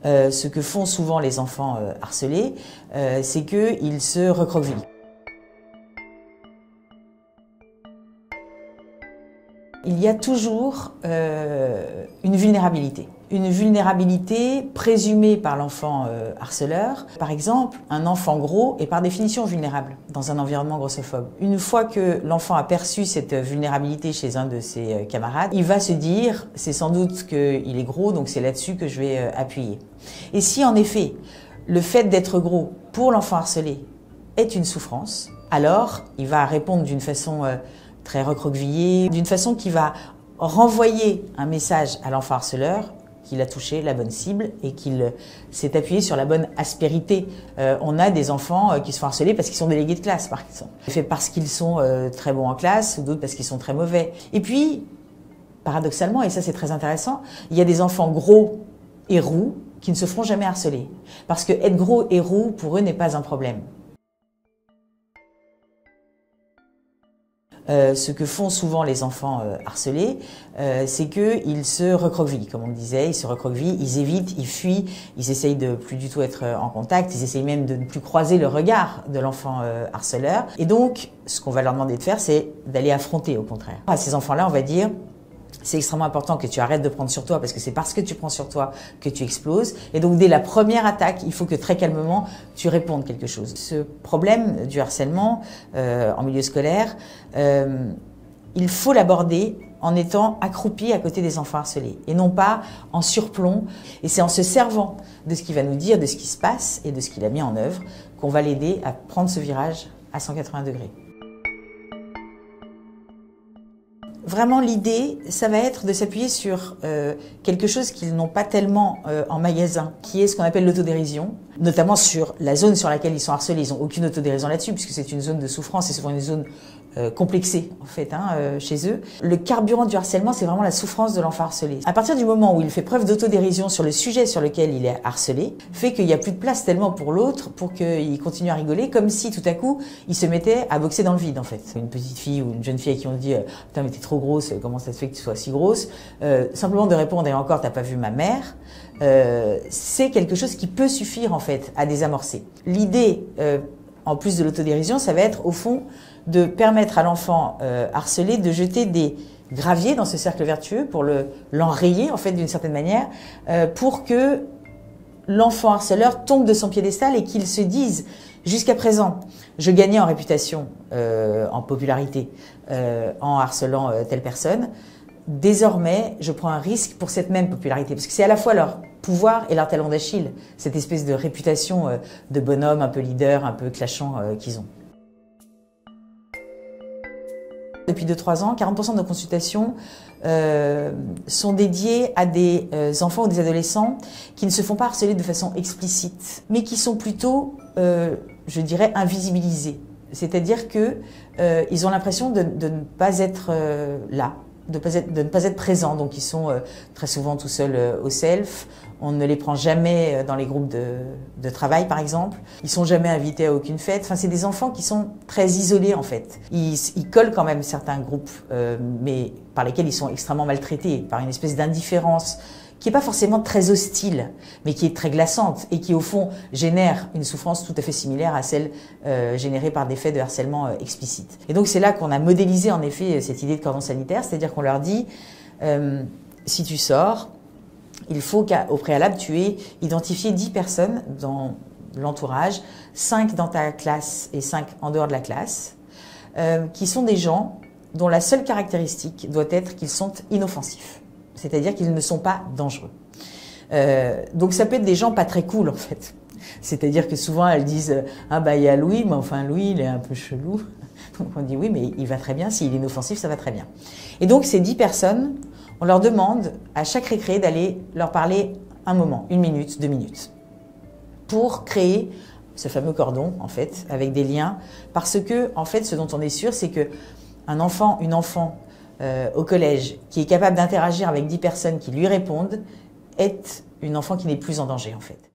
Ce que font souvent les enfants harcelés, c'est qu'ils se recroquevillent. Il y a toujours une vulnérabilité présumée par l'enfant harceleur. Par exemple, un enfant gros est par définition vulnérable dans un environnement grossophobe. Une fois que l'enfant a perçu cette vulnérabilité chez un de ses camarades, il va se dire « c'est sans doute qu'il est gros, donc c'est là-dessus que je vais appuyer ». Et si en effet, le fait d'être gros pour l'enfant harcelé est une souffrance, alors il va répondre d'une façon très recroquevillée, d'une façon qui va renvoyer un message à l'enfant harceleur qu'il a touché la bonne cible et qu'il s'est appuyé sur la bonne aspérité. On a des enfants qui se font harceler parce qu'ils sont délégués de classe, par exemple. Fait parce qu'ils sont très bons en classe ou d'autres parce qu'ils sont très mauvais. Et puis, paradoxalement, et ça c'est très intéressant, il y a des enfants gros et roux qui ne se feront jamais harceler. Parce que être gros et roux, pour eux, n'est pas un problème. Ce que font souvent les enfants harcelés, c'est qu'ils se recroquevillent, comme on le disait, ils se recroquevillent, ils évitent, ils fuient, ils essayent de plus du tout être en contact, ils essayent même de ne plus croiser le regard de l'enfant harceleur. Et donc, ce qu'on va leur demander de faire, c'est d'aller affronter, au contraire. À ces enfants-là, on va dire, c'est extrêmement important que tu arrêtes de prendre sur toi parce que c'est parce que tu prends sur toi que tu exploses. Et donc, dès la première attaque, il faut que très calmement, tu répondes quelque chose. Ce problème du harcèlement en milieu scolaire, il faut l'aborder en étant accroupi à côté des enfants harcelés et non pas en surplomb. Et c'est en se servant de ce qu'il va nous dire, de ce qui se passe et de ce qu'il a mis en œuvre qu'on va l'aider à prendre ce virage à 180 degrés. Vraiment, l'idée, ça va être de s'appuyer sur quelque chose qu'ils n'ont pas tellement en magasin, qui est ce qu'on appelle l'autodérision, notamment sur la zone sur laquelle ils sont harcelés. Ils n'ont aucune autodérision là-dessus, puisque c'est une zone de souffrance, c'est souvent une zone complexée, en fait, chez eux. Le carburant du harcèlement, c'est vraiment la souffrance de l'enfant harcelé. À partir du moment où il fait preuve d'autodérision sur le sujet sur lequel il est harcelé, fait qu'il n'y a plus de place tellement pour l'autre pour qu'il continue à rigoler, comme si tout à coup, il se mettait à boxer dans le vide, en fait. Une petite fille ou une jeune fille à qui on dit « Putain, mais t'es trop grosse, comment ça se fait que tu sois si grosse ?» Simplement de répondre « Et encore, t'as pas vu ma mère ?» c'est quelque chose qui peut suffire, en fait, à désamorcer. L'idée, en plus de l'autodérision, ça va être, au fond, de permettre à l'enfant harcelé de jeter des graviers dans ce cercle vertueux pour l'enrayer, en fait, d'une certaine manière, pour que l'enfant harceleur tombe de son piédestal et qu'il se dise, jusqu'à présent, je gagnais en réputation, en popularité, en harcelant telle personne. Désormais, je prends un risque pour cette même popularité, parce que c'est à la fois leur pouvoir et leur talon d'Achille, cette espèce de réputation de bonhomme, un peu leader, un peu clashant qu'ils ont. Depuis 2-3 ans, 40% de nos consultations sont dédiées à des enfants ou des adolescents qui ne se font pas harceler de façon explicite, mais qui sont plutôt, je dirais, invisibilisés. C'est-à-dire que ils ont l'impression de ne pas être là, de ne pas être présents. Donc ils sont très souvent tout seuls au self. On ne les prend jamais dans les groupes de travail, par exemple. Ils sont jamais invités à aucune fête. Enfin, c'est des enfants qui sont très isolés, en fait. Ils collent quand même certains groupes, mais par lesquels ils sont extrêmement maltraités, par une espèce d'indifférence qui n'est pas forcément très hostile, mais qui est très glaçante et qui, au fond, génère une souffrance tout à fait similaire à celle générée par des faits de harcèlement explicites. Et donc, c'est là qu'on a modélisé, en effet, cette idée de cordon sanitaire, c'est-à-dire qu'on leur dit, si tu sors, il faut qu'au préalable, tu aies identifié 10 personnes dans l'entourage, 5 dans ta classe et 5 en dehors de la classe, qui sont des gens dont la seule caractéristique doit être qu'ils sont inoffensifs. C'est-à-dire qu'ils ne sont pas dangereux. Donc ça peut être des gens pas très cool, en fait. C'est-à-dire que souvent elles disent « Ah bah il y a Louis, mais enfin Louis il est un peu chelou. » Donc on dit « Oui, mais il va très bien, s'il est inoffensif, ça va très bien. » Et donc ces 10 personnes, on leur demande à chaque récré d'aller leur parler un moment, 1 minute, 2 minutes, pour créer ce fameux cordon, en fait, avec des liens. Parce que, en fait, ce dont on est sûr, c'est que un enfant, une enfant au collège qui est capable d'interagir avec 10 personnes qui lui répondent est une enfant qui n'est plus en danger, en fait.